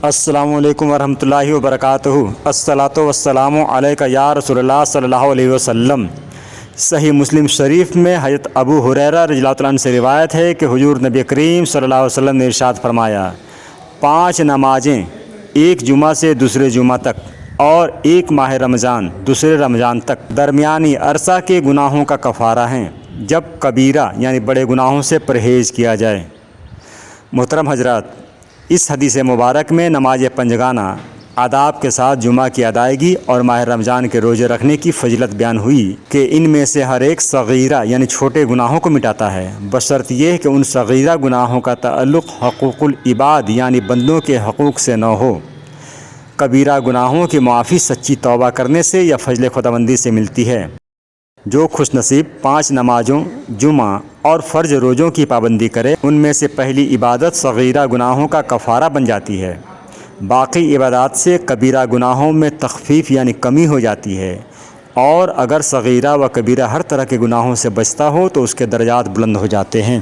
السلام علیکم ورحمۃ اللہ وبرکاتہ۔ الصلاۃ والسلام علیک یا رسول اللہ صلی اللہ علیہ وسلم۔ صحیح مسلم شریف میں حضرت ابو ہریرہ رضی اللہ عنہ سے روایت ہے کہ حضور نبی کریم صلی اللہ علیہ وسلم نے ارشاد فرمایا، 5 نمازیں ایک جمعہ سے دوسرے جمعہ تک اور ایک ماہ رمضان دوسرے رمضان تک درمیانی عرصہ کے گناہوں کا کفارہ ہیں، جب کبیرہ یعنی بڑے گناہوں سے پرہیز کیا جائے۔ محترم حضرات، اس حدیث مبارک میں نماز پنجگانہ آداب کے ساتھ جمعہ کی ادائیگی اور ماہ رمضان کے روزے رکھنے کی فضیلت بیان ہوئی کہ ان میں سے ہر ایک صغیرہ یعنی چھوٹے گناہوں کو مٹاتا ہے، بشرط یہ کہ ان صغیرہ گناہوں کا تعلق حقوق العباد یعنی بندوں کے حقوق سے نہ ہو۔ کبیرہ گناہوں کی معافی سچی توبہ کرنے سے یا فضل خداوندی سے ملتی ہے۔ جو خوش نصیب 5 نمازوں، جمعہ اور فرض روزوں کی پابندی کرے، ان میں سے پہلی عبادت صغیرہ گناہوں کا کفارہ بن جاتی ہے۔ باقی عبادات سے کبیرہ گناہوں میں تخفیف یعنی کمی ہو جاتی ہے، اور اگر صغیرہ و کبیرہ ہر طرح کے گناہوں سے بچتا ہو تو اس کے درجات بلند ہو جاتے ہیں۔